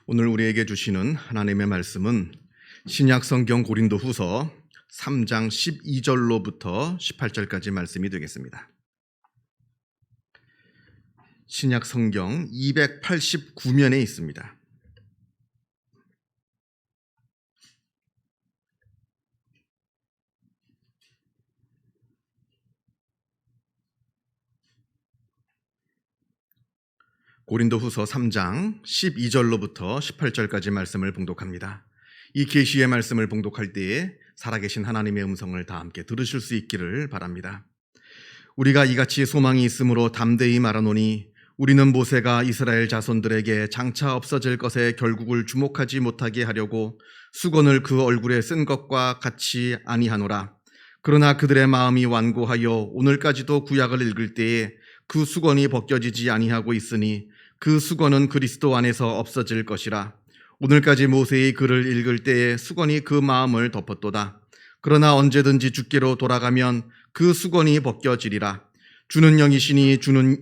오늘 우리에게 주시는 하나님의 말씀은 신약성경 고린도후서 3장 12절로부터 18절까지 말씀이 되겠습니다. 신약성경 289면에 있습니다. 고린도후서 3장 12절로부터 18절까지 말씀을 봉독합니다. 이 계시의 말씀을 봉독할 때에 살아계신 하나님의 음성을 다 함께 들으실 수 있기를 바랍니다. 우리가 이같이 소망이 있으므로 담대히 말하노니 우리는 모세가 이스라엘 자손들에게 장차 없어질 것에 결국을 주목하지 못하게 하려고 수건을 그 얼굴에 쓴 것과 같이 아니하노라. 그러나 그들의 마음이 완고하여 오늘까지도 구약을 읽을 때에 그 수건이 벗겨지지 아니하고 있으니 그 수건은 그리스도 안에서 없어질 것이라. 오늘까지 모세의 글을 읽을 때에 수건이 그 마음을 덮었도다. 그러나 언제든지 주께로 돌아가면 그 수건이 벗겨지리라. 주는 영이시니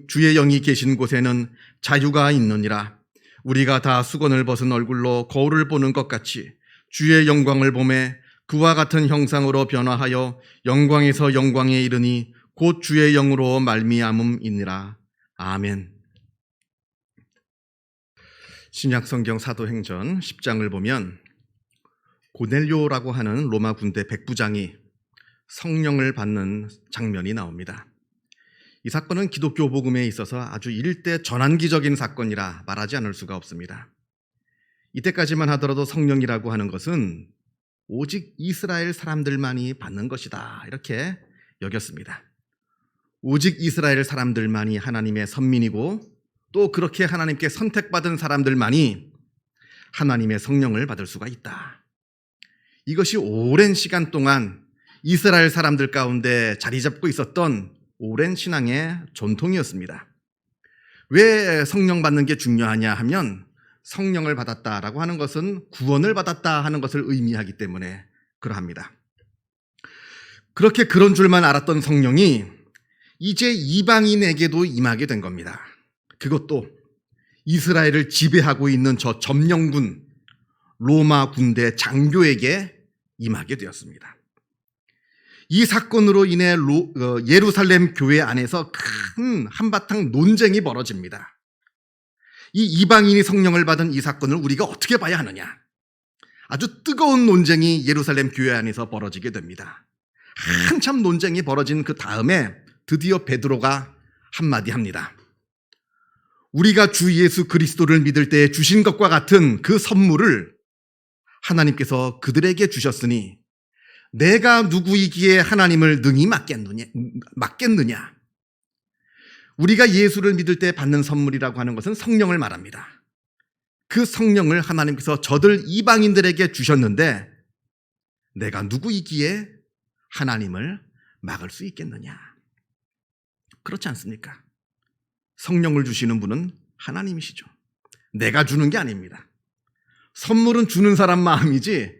주의 영이 계신 곳에는 자유가 있느니라. 우리가 다 수건을 벗은 얼굴로 거울을 보는 것 같이 주의 영광을 보매 그와 같은 형상으로 변화하여 영광에서 영광에 이르니 곧 주의 영으로 말미암음이니라. 아멘. 신약성경 사도행전 10장을 보면 고넬료라고 하는 로마 군대 백부장이 성령을 받는 장면이 나옵니다. 이 사건은 기독교 복음에 있어서 아주 일대 전환기적인 사건이라 말하지 않을 수가 없습니다. 이때까지만 하더라도 성령이라고 하는 것은 오직 이스라엘 사람들만이 받는 것이다, 이렇게 여겼습니다. 오직 이스라엘 사람들만이 하나님의 선민이고 또 그렇게 하나님께 선택받은 사람들만이 하나님의 성령을 받을 수가 있다. 이것이 오랜 시간 동안 이스라엘 사람들 가운데 자리 잡고 있었던 오랜 신앙의 전통이었습니다. 왜 성령 받는 게 중요하냐 하면 성령을 받았다라고 하는 것은 구원을 받았다 하는 것을 의미하기 때문에 그러합니다. 그렇게 그런 줄만 알았던 성령이 이제 이방인에게도 임하게 된 겁니다. 그것도 이스라엘을 지배하고 있는 저 점령군 로마 군대 장교에게 임하게 되었습니다. 이 사건으로 인해 예루살렘 교회 안에서 큰 한바탕 논쟁이 벌어집니다. 이 이방인이 성령을 받은 이 사건을 우리가 어떻게 봐야 하느냐? 아주 뜨거운 논쟁이 예루살렘 교회 안에서 벌어지게 됩니다. 한참 논쟁이 벌어진 그 다음에 드디어 베드로가 한마디 합니다. 우리가 주 예수 그리스도를 믿을 때 주신 것과 같은 그 선물을 하나님께서 그들에게 주셨으니 내가 누구이기에 하나님을 능히 맡겠느냐? 우리가 예수를 믿을 때 받는 선물이라고 하는 것은 성령을 말합니다. 그 성령을 하나님께서 저들 이방인들에게 주셨는데 내가 누구이기에 하나님을 막을 수 있겠느냐? 그렇지 않습니까? 성령을 주시는 분은 하나님이시죠. 내가 주는 게 아닙니다. 선물은 주는 사람 마음이지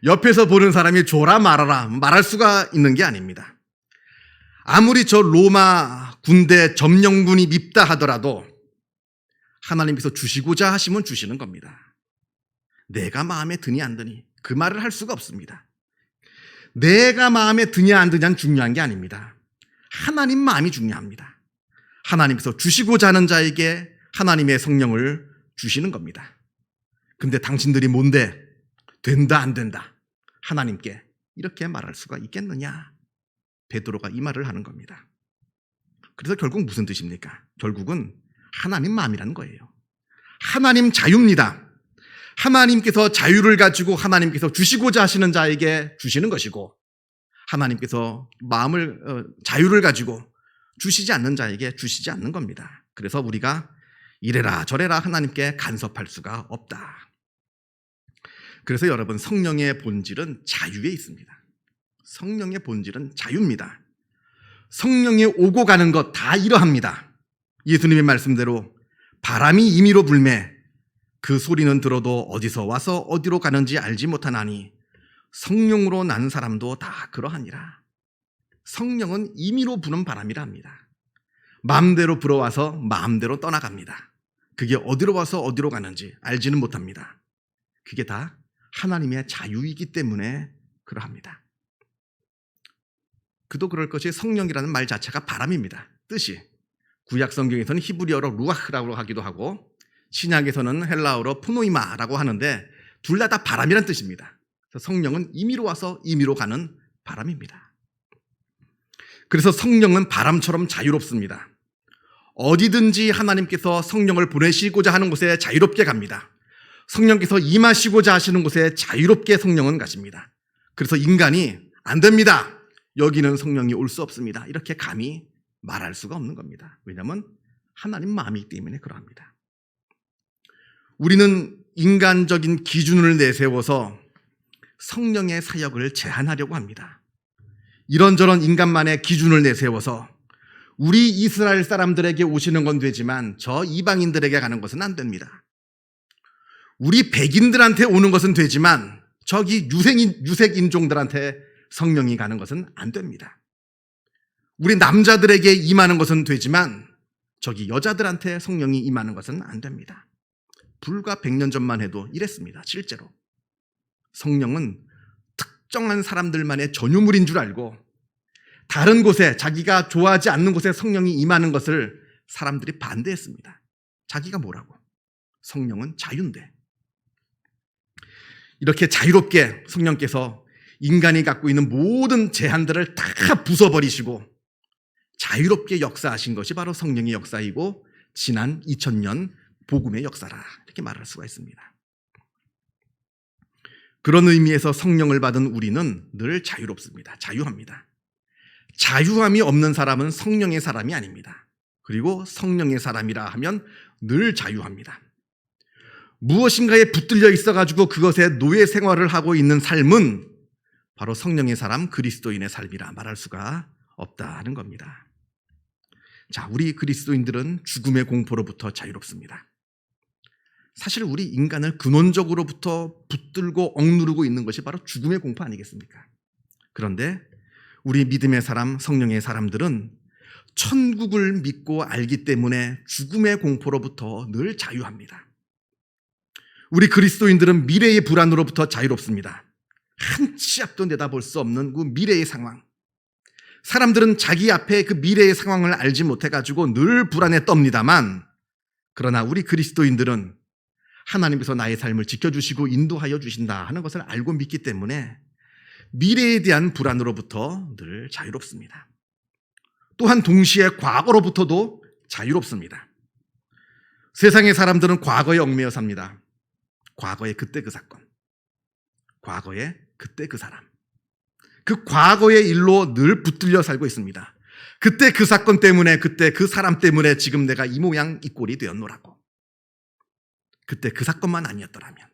옆에서 보는 사람이 줘라 말아라 말할 수가 있는 게 아닙니다. 아무리 저 로마 군대 점령군이 밉다 하더라도 하나님께서 주시고자 하시면 주시는 겁니다. 내가 마음에 드니 안 드니 그 말을 할 수가 없습니다. 내가 마음에 드냐 안 드냐는 중요한 게 아닙니다. 하나님 마음이 중요합니다. 하나님께서 주시고자 하는 자에게 하나님의 성령을 주시는 겁니다. 근데 당신들이 뭔데? 된다 안 된다? 하나님께 이렇게 말할 수가 있겠느냐? 베드로가 이 말을 하는 겁니다. 그래서 결국 무슨 뜻입니까? 결국은 하나님 마음이라는 거예요. 하나님 자유입니다. 하나님께서 자유를 가지고 하나님께서 주시고자 하시는 자에게 주시는 것이고 하나님께서 자유를 가지고 주시지 않는 자에게 주시지 않는 겁니다. 그래서 우리가 이래라 저래라 하나님께 간섭할 수가 없다. 그래서 여러분, 성령의 본질은 자유에 있습니다. 성령의 본질은 자유입니다. 성령이 오고 가는 것 다 이러합니다. 예수님의 말씀대로 바람이 임의로 불매 그 소리는 들어도 어디서 와서 어디로 가는지 알지 못하나니 성령으로 난 사람도 다 그러하니라. 성령은 임의로 부는 바람이라 합니다. 마음대로 불어와서 마음대로 떠나갑니다. 그게 어디로 와서 어디로 가는지 알지는 못합니다. 그게 다 하나님의 자유이기 때문에 그러합니다. 그도 그럴 것이 성령이라는 말 자체가 바람입니다. 뜻이 구약 성경에서는 히브리어로 루아흐라고 하기도 하고 신약에서는 헬라어로 프노이마라고 하는데 둘 다 바람이란 뜻입니다. 그래서 성령은 임의로 와서 임의로 가는 바람입니다. 그래서 성령은 바람처럼 자유롭습니다. 어디든지 하나님께서 성령을 보내시고자 하는 곳에 자유롭게 갑니다. 성령께서 임하시고자 하시는 곳에 자유롭게 성령은 가십니다. 그래서 인간이 안 됩니다, 여기는 성령이 올 수 없습니다, 이렇게 감히 말할 수가 없는 겁니다. 왜냐하면 하나님 마음이기 때문에 그러합니다. 우리는 인간적인 기준을 내세워서 성령의 사역을 제한하려고 합니다. 이런저런 인간만의 기준을 내세워서 우리 이스라엘 사람들에게 오시는 건 되지만 저 이방인들에게 가는 것은 안 됩니다. 우리 백인들한테 오는 것은 되지만 저기 유색 인종들한테 성령이 가는 것은 안 됩니다. 우리 남자들에게 임하는 것은 되지만 저기 여자들한테 성령이 임하는 것은 안 됩니다. 불과 100년 전만 해도 이랬습니다. 실제로 성령은 특정한 사람들만의 전유물인 줄 알고 다른 곳에 자기가 좋아하지 않는 곳에 성령이 임하는 것을 사람들이 반대했습니다. 자기가 뭐라고? 성령은 자유인데. 이렇게 자유롭게 성령께서 인간이 갖고 있는 모든 제한들을 다 부숴버리시고 자유롭게 역사하신 것이 바로 성령의 역사이고 지난 2000년 복음의 역사라, 이렇게 말할 수가 있습니다. 그런 의미에서 성령을 받은 우리는 늘 자유롭습니다. 자유합니다. 자유함이 없는 사람은 성령의 사람이 아닙니다. 그리고 성령의 사람이라 하면 늘 자유합니다. 무엇인가에 붙들려 있어가지고 그것에 노예 생활을 하고 있는 삶은 바로 성령의 사람, 그리스도인의 삶이라 말할 수가 없다는 겁니다. 자, 우리 그리스도인들은 죽음의 공포로부터 자유롭습니다. 사실 우리 인간을 근원적으로부터 붙들고 억누르고 있는 것이 바로 죽음의 공포 아니겠습니까? 그런데 우리 믿음의 사람, 성령의 사람들은 천국을 믿고 알기 때문에 죽음의 공포로부터 늘 자유합니다. 우리 그리스도인들은 미래의 불안으로부터 자유롭습니다. 한 치 앞도 내다볼 수 없는 그 미래의 상황. 사람들은 자기 앞에 그 미래의 상황을 알지 못해가지고 늘 불안에 떱니다만, 그러나 우리 그리스도인들은 하나님께서 나의 삶을 지켜주시고 인도하여 주신다 하는 것을 알고 믿기 때문에 미래에 대한 불안으로부터 늘 자유롭습니다. 또한 동시에 과거로부터도 자유롭습니다. 세상의 사람들은 과거에 얽매여 삽니다. 과거에 그때 그 사건, 과거에 그때 그 사람, 그 과거의 일로 늘 붙들려 살고 있습니다. 그때 그 사건 때문에, 그때 그 사람 때문에 지금 내가 이 모양 이 꼴이 되었노라고. 그때 그 사건만 아니었더라면,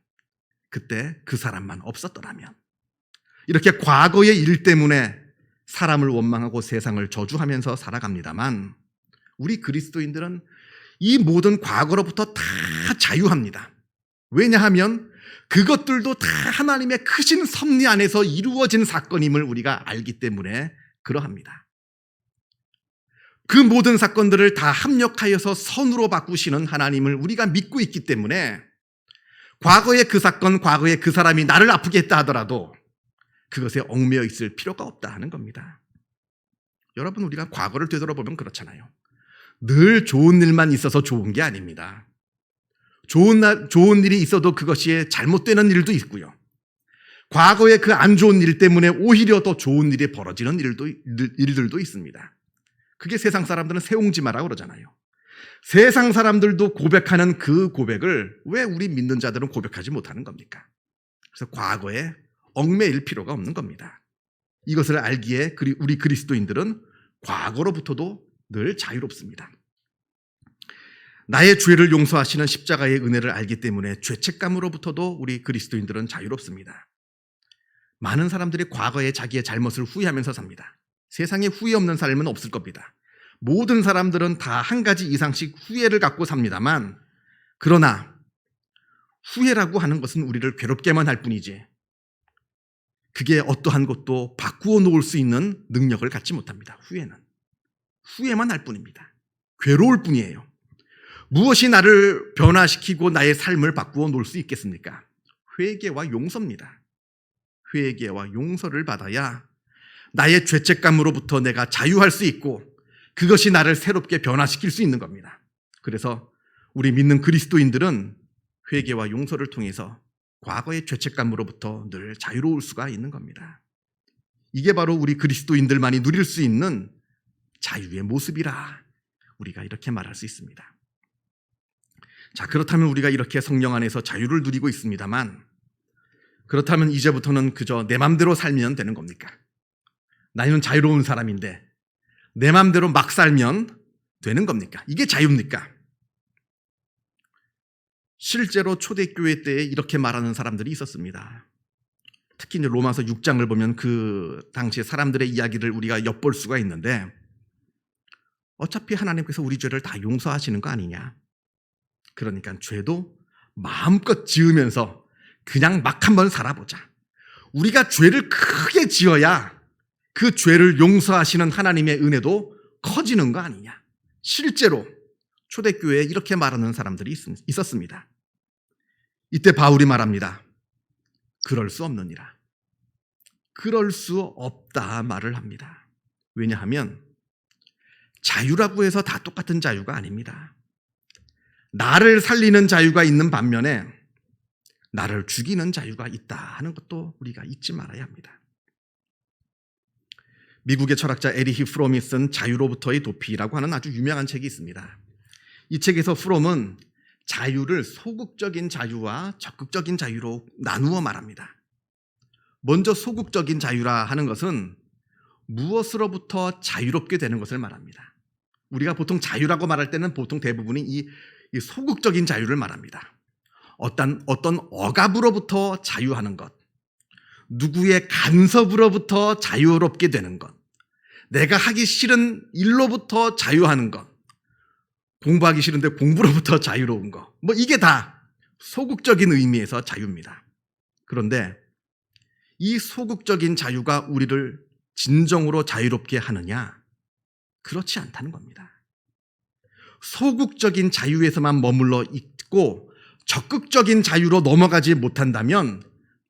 그때 그 사람만 없었더라면, 이렇게 과거의 일 때문에 사람을 원망하고 세상을 저주하면서 살아갑니다만, 우리 그리스도인들은 이 모든 과거로부터 다 자유합니다. 왜냐하면 그것들도 다 하나님의 크신 섭리 안에서 이루어진 사건임을 우리가 알기 때문에 그러합니다. 그 모든 사건들을 다 합력하여서 선으로 바꾸시는 하나님을 우리가 믿고 있기 때문에 과거의 그 사건, 과거의 그 사람이 나를 아프게 했다 하더라도 그것에 얽매여 있을 필요가 없다 하는 겁니다. 여러분, 우리가 과거를 되돌아보면 그렇잖아요. 늘 좋은 일만 있어서 좋은 게 아닙니다. 좋은 일이 있어도 그것이 잘못되는 일도 있고요. 과거에 그 안 좋은 일 때문에 오히려 더 좋은 일이 벌어지는 일들도 있습니다. 그게 세상 사람들은 새옹지마라고 그러잖아요. 세상 사람들도 고백하는 그 고백을 왜 우리 믿는 자들은 고백하지 못하는 겁니까? 그래서 과거에 얽매일 필요가 없는 겁니다. 이것을 알기에 우리 그리스도인들은 과거로부터도 늘 자유롭습니다. 나의 죄를 용서하시는 십자가의 은혜를 알기 때문에 죄책감으로부터도 우리 그리스도인들은 자유롭습니다. 많은 사람들이 과거에 자기의 잘못을 후회하면서 삽니다. 세상에 후회 없는 삶은 없을 겁니다. 모든 사람들은 다 한 가지 이상씩 후회를 갖고 삽니다만, 그러나 후회라고 하는 것은 우리를 괴롭게만 할 뿐이지 그게 어떠한 것도 바꾸어 놓을 수 있는 능력을 갖지 못합니다. 후회만 할 뿐입니다. 괴로울 뿐이에요. 무엇이 나를 변화시키고 나의 삶을 바꾸어 놓을 수 있겠습니까? 회개와 용서입니다. 회개와 용서를 받아야 나의 죄책감으로부터 내가 자유할 수 있고 그것이 나를 새롭게 변화시킬 수 있는 겁니다. 그래서 우리 믿는 그리스도인들은 회개와 용서를 통해서 과거의 죄책감으로부터 늘 자유로울 수가 있는 겁니다. 이게 바로 우리 그리스도인들만이 누릴 수 있는 자유의 모습이라 우리가 이렇게 말할 수 있습니다. 자, 그렇다면 우리가 이렇게 성령 안에서 자유를 누리고 있습니다만, 그렇다면 이제부터는 그저 내 맘대로 살면 되는 겁니까? 나는 자유로운 사람인데 내 맘대로 막 살면 되는 겁니까? 이게 자유입니까? 실제로 초대교회 때에 이렇게 말하는 사람들이 있었습니다. 특히 이제 로마서 6장을 보면 그 당시의 사람들의 이야기를 우리가 엿볼 수가 있는데, 어차피 하나님께서 우리 죄를 다 용서하시는 거 아니냐? 그러니까 죄도 마음껏 지으면서 그냥 막 한번 살아보자. 우리가 죄를 크게 지어야 그 죄를 용서하시는 하나님의 은혜도 커지는 거 아니냐? 실제로 초대교회에 이렇게 말하는 사람들이 있었습니다. 이때 바울이 말합니다. 그럴 수 없느니라. 그럴 수 없다 말을 합니다. 왜냐하면 자유라고 해서 다 똑같은 자유가 아닙니다. 나를 살리는 자유가 있는 반면에 나를 죽이는 자유가 있다 하는 것도 우리가 잊지 말아야 합니다. 미국의 철학자 에리히 프롬이 쓴 자유로부터의 도피라고 하는 아주 유명한 책이 있습니다. 이 책에서 프롬은 자유를 소극적인 자유와 적극적인 자유로 나누어 말합니다. 먼저 소극적인 자유라 하는 것은 무엇으로부터 자유롭게 되는 것을 말합니다. 우리가 보통 자유라고 말할 때는 보통 대부분이 이 소극적인 자유를 말합니다. 어떤 억압으로부터 자유하는 것, 누구의 간섭으로부터 자유롭게 되는 것, 내가 하기 싫은 일로부터 자유하는 것, 공부하기 싫은데 공부로부터 자유로운 것, 이게 다 소극적인 의미에서 자유입니다. 그런데 이 소극적인 자유가 우리를 진정으로 자유롭게 하느냐? 그렇지 않다는 겁니다. 소극적인 자유에서만 머물러 있고 적극적인 자유로 넘어가지 못한다면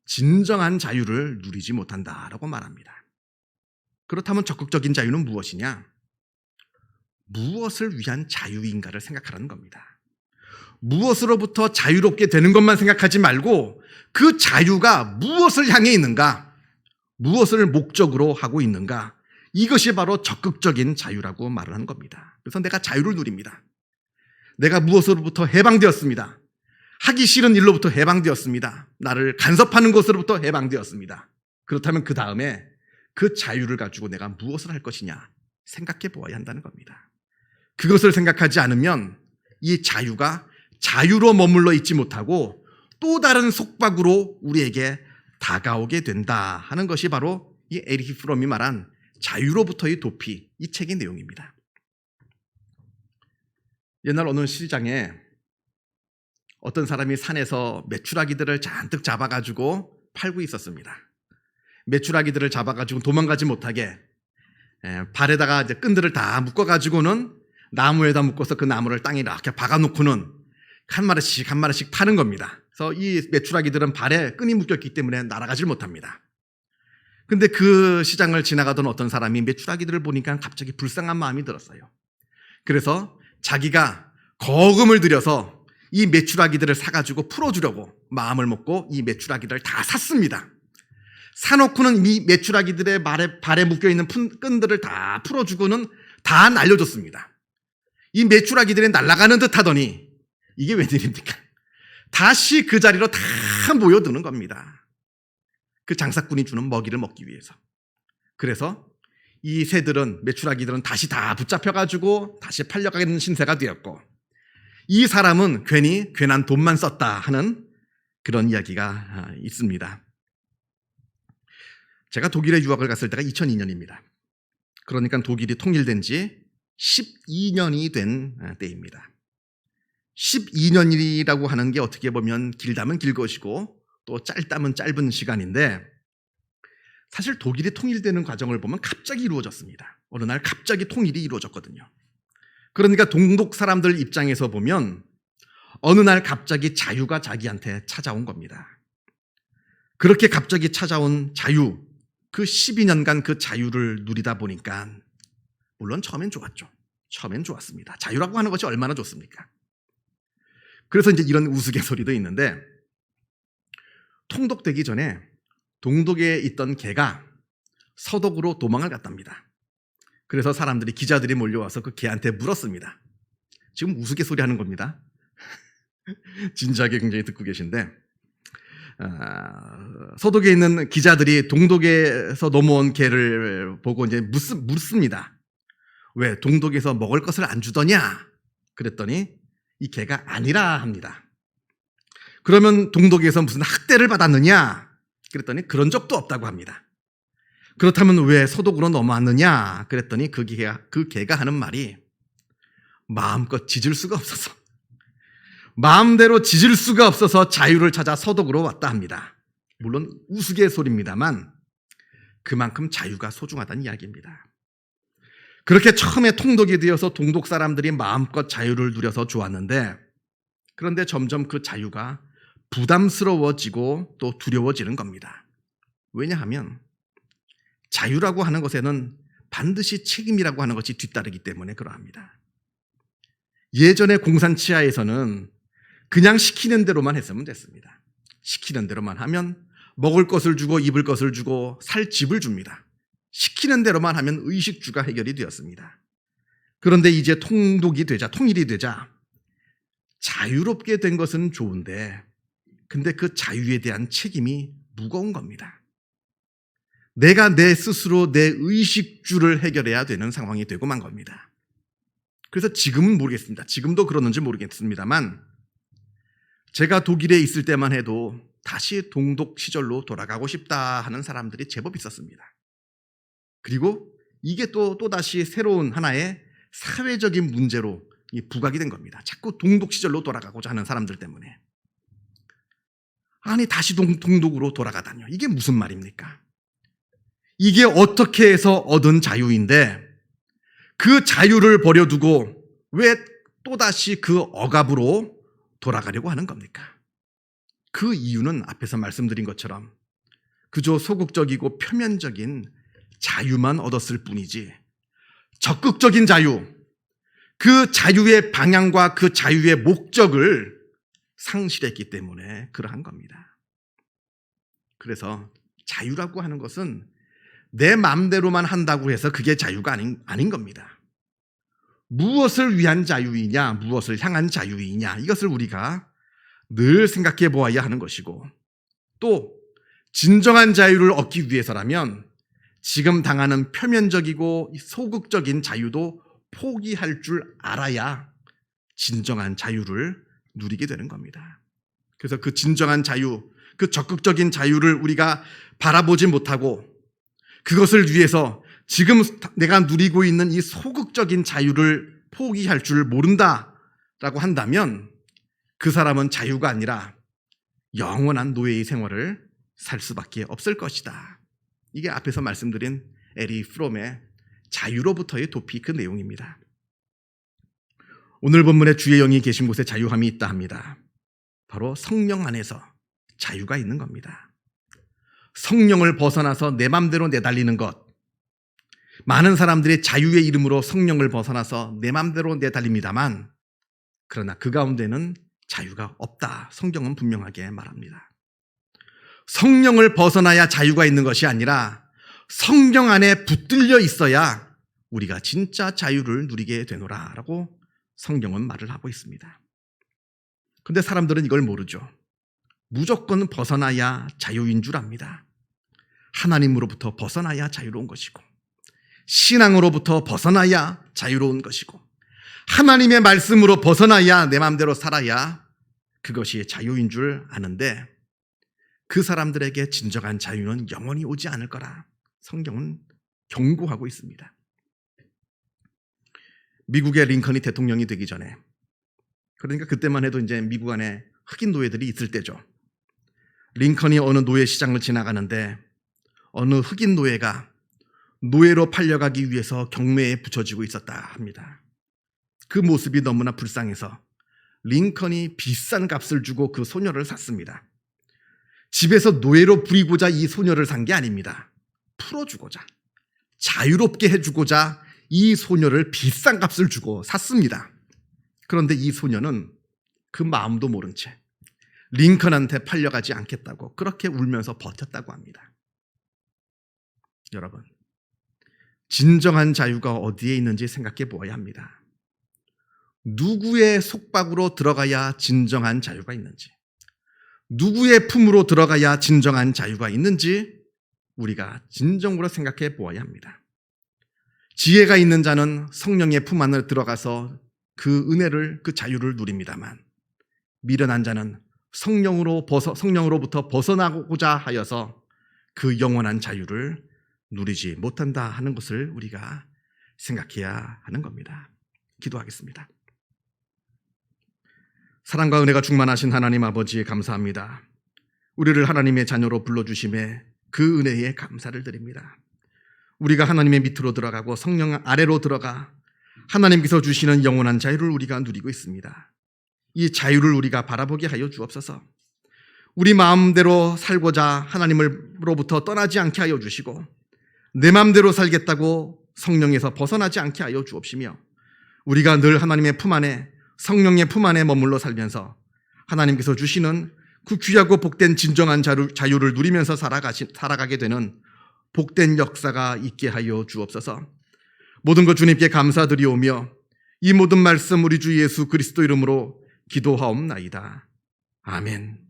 진정한 자유를 누리지 못한다라고 말합니다. 그렇다면 적극적인 자유는 무엇이냐? 무엇을 위한 자유인가를 생각하라는 겁니다. 무엇으로부터 자유롭게 되는 것만 생각하지 말고 그 자유가 무엇을 향해 있는가? 무엇을 목적으로 하고 있는가? 이것이 바로 적극적인 자유라고 말을 하는 겁니다. 그래서 내가 자유를 누립니다. 내가 무엇으로부터 해방되었습니다. 하기 싫은 일로부터 해방되었습니다. 나를 간섭하는 것으로부터 해방되었습니다. 그렇다면 그 다음에 그 자유를 가지고 내가 무엇을 할 것이냐 생각해 보아야 한다는 겁니다. 그것을 생각하지 않으면 이 자유가 자유로 머물러 있지 못하고 또 다른 속박으로 우리에게 다가오게 된다 하는 것이 바로 이 에리히 프롬이 말한 자유로부터의 도피, 이 책의 내용입니다. 옛날 어느 시장에 어떤 사람이 산에서 메추라기들을 잔뜩 잡아가지고 팔고 있었습니다. 메추라기들을 잡아가지고 도망가지 못하게 발에다가 이제 끈들을 다 묶어가지고는 나무에다 묶어서 그 나무를 땅에 이렇게 박아놓고는 한 마리씩 파는 겁니다. 그래서 이 메추라기들은 발에 끈이 묶였기 때문에 날아가질 못합니다. 근데 그 시장을 지나가던 어떤 사람이 메추라기들을 보니까 갑자기 불쌍한 마음이 들었어요. 그래서 자기가 거금을 들여서 이 메추라기들을 사가지고 풀어주려고 마음을 먹고 이 메추라기들을 다 샀습니다. 사놓고는 이 메추라기들의 발에 묶여있는 끈들을 다 풀어주고는 다 날려줬습니다. 이 메추라기들이 날아가는 듯 하더니 이게 웬일입니까? 다시 그 자리로 다 모여드는 겁니다. 그 장사꾼이 주는 먹이를 먹기 위해서. 그래서 이 새들은, 메추라기들은 다시 다 붙잡혀가지고 다시 팔려가는 신세가 되었고, 이 사람은 괜히 괜한 돈만 썼다 하는 그런 이야기가 있습니다. 제가 독일에 유학을 갔을 때가 2002년입니다. 그러니까 독일이 통일된 지 12년이 된 때입니다. 12년이라고 하는 게 어떻게 보면 길다면 길 것이고 또 짧다면 짧은 시간인데, 사실 독일이 통일되는 과정을 보면 갑자기 이루어졌습니다. 어느 날 갑자기 통일이 이루어졌거든요. 그러니까 동독 사람들 입장에서 보면 어느 날 갑자기 자유가 자기한테 찾아온 겁니다. 그렇게 갑자기 찾아온 자유, 그 12년간 그 자유를 누리다 보니까 물론 처음엔 좋았죠. 처음엔 좋았습니다. 자유라고 하는 것이 얼마나 좋습니까? 그래서 이제 이런 우스갯소리도 있는데, 통독되기 전에 동독에 있던 개가 서독으로 도망을 갔답니다. 그래서 사람들이, 기자들이 몰려와서 그 개한테 물었습니다. 지금 우스갯소리 하는 겁니다. 진지하게 굉장히 듣고 계신데, 서독에 있는 기자들이 동독에서 넘어온 개를 보고 이제 묻습니다. 왜 동독에서 먹을 것을 안 주더냐? 그랬더니 이 개가 아니라 합니다. 그러면 동독에서 무슨 학대를 받았느냐? 그랬더니 그런 적도 없다고 합니다. 그렇다면 왜 서독으로 넘어왔느냐? 그랬더니 그 개가 하는 말이 마음껏 짖을 수가 없어서, 마음대로 짖을 수가 없어서 자유를 찾아 서독으로 왔다 합니다. 물론 우스갯소리입니다만 그만큼 자유가 소중하다는 이야기입니다. 그렇게 처음에 통독이 되어서 동독 사람들이 마음껏 자유를 누려서 좋았는데, 그런데 점점 그 자유가 부담스러워지고 또 두려워지는 겁니다. 왜냐하면 자유라고 하는 것에는 반드시 책임이라고 하는 것이 뒤따르기 때문에 그러합니다. 예전에 공산치하에서는 그냥 시키는 대로만 했으면 됐습니다. 시키는 대로만 하면 먹을 것을 주고 입을 것을 주고 살 집을 줍니다. 시키는 대로만 하면 의식주가 해결이 되었습니다. 그런데 이제 통일이 되자 자유롭게 된 것은 좋은데, 근데 그 자유에 대한 책임이 무거운 겁니다. 내가 내 스스로 내 의식주를 해결해야 되는 상황이 되고 만 겁니다. 그래서 지금은 모르겠습니다. 지금도 그러는지 모르겠습니다만 제가 독일에 있을 때만 해도 다시 동독 시절로 돌아가고 싶다 하는 사람들이 제법 있었습니다. 그리고 이게 또다시 새로운 하나의 사회적인 문제로 부각이 된 겁니다. 자꾸 동독 시절로 돌아가고자 하는 사람들 때문에. 아니, 다시 동독으로 돌아가다뇨. 이게 무슨 말입니까? 이게 어떻게 해서 얻은 자유인데 그 자유를 버려두고 왜 또다시 그 억압으로 돌아가려고 하는 겁니까? 그 이유는 앞에서 말씀드린 것처럼 그저 소극적이고 표면적인 자유만 얻었을 뿐이지, 적극적인 자유, 그 자유의 방향과 그 자유의 목적을 상실했기 때문에 그러한 겁니다. 그래서 자유라고 하는 것은 내 마음대로만 한다고 해서 그게 자유가 아닌 겁니다. 무엇을 위한 자유이냐, 무엇을 향한 자유이냐, 이것을 우리가 늘 생각해 보아야 하는 것이고, 또 진정한 자유를 얻기 위해서라면 지금 당하는 표면적이고 소극적인 자유도 포기할 줄 알아야 진정한 자유를 누리게 되는 겁니다. 그래서 그 진정한 자유, 그 적극적인 자유를 우리가 바라보지 못하고 그것을 위해서 지금 내가 누리고 있는 이 소극적인 자유를 포기할 줄 모른다라고 한다면 그 사람은 자유가 아니라 영원한 노예의 생활을 살 수밖에 없을 것이다. 이게 앞에서 말씀드린 에리 프롬의 자유로부터의 도피, 그 내용입니다. 오늘 본문에 주의 영이 계신 곳에 자유함이 있다 합니다. 바로 성령 안에서 자유가 있는 겁니다. 성령을 벗어나서 내 맘대로 내달리는 것. 많은 사람들이 자유의 이름으로 성령을 벗어나서 내 맘대로 내달립니다만, 그러나 그 가운데는 자유가 없다. 성경은 분명하게 말합니다. 성령을 벗어나야 자유가 있는 것이 아니라 성령 안에 붙들려 있어야 우리가 진짜 자유를 누리게 되노라라고 성경은 말을 하고 있습니다. 그런데 사람들은 이걸 모르죠. 무조건 벗어나야 자유인 줄 압니다. 하나님으로부터 벗어나야 자유로운 것이고, 신앙으로부터 벗어나야 자유로운 것이고, 하나님의 말씀으로 벗어나야 내 마음대로 살아야 그것이 자유인 줄 아는데, 그 사람들에게 진정한 자유는 영원히 오지 않을 거라 성경은 경고하고 있습니다. 미국의 링컨이 대통령이 되기 전에, 그러니까 그때만 해도 이제 미국 안에 흑인 노예들이 있을 때죠. 링컨이 어느 노예 시장을 지나가는데 어느 흑인 노예가 노예로 팔려가기 위해서 경매에 붙여지고 있었다 합니다. 그 모습이 너무나 불쌍해서 링컨이 비싼 값을 주고 그 소녀를 샀습니다. 집에서 노예로 부리고자 이 소녀를 산 게 아닙니다. 풀어주고자, 자유롭게 해주고자 이 소녀를 비싼 값을 주고 샀습니다. 그런데 이 소녀는 그 마음도 모른 채 링컨한테 팔려가지 않겠다고 그렇게 울면서 버텼다고 합니다. 여러분, 진정한 자유가 어디에 있는지 생각해 보아야 합니다. 누구의 속박으로 들어가야 진정한 자유가 있는지, 누구의 품으로 들어가야 진정한 자유가 있는지 우리가 진정으로 생각해 보아야 합니다. 지혜가 있는 자는 성령의 품 안에 들어가서 그 은혜를, 그 자유를 누립니다만, 미련한 자는 성령으로부터 벗어나고자 하여서 그 영원한 자유를 누리지 못한다 하는 것을 우리가 생각해야 하는 겁니다. 기도하겠습니다. 사랑과 은혜가 충만하신 하나님 아버지, 감사합니다. 우리를 하나님의 자녀로 불러주심에 그 은혜에 감사를 드립니다. 우리가 하나님의 밑으로 들어가고 성령 아래로 들어가 하나님께서 주시는 영원한 자유를 우리가 누리고 있습니다. 이 자유를 우리가 바라보게 하여 주옵소서. 우리 마음대로 살고자 하나님으로부터 떠나지 않게 하여 주시고, 내 마음대로 살겠다고 성령에서 벗어나지 않게 하여 주옵시며, 우리가 늘 하나님의 품 안에, 성령의 품 안에 머물러 살면서 하나님께서 주시는 그 귀하고 복된 진정한 자유를 누리면서 살아가게 되는 복된 역사가 있게 하여 주옵소서. 모든 것 주님께 감사드리오며 이 모든 말씀 우리 주 예수 그리스도 이름으로 기도하옵나이다. 아멘.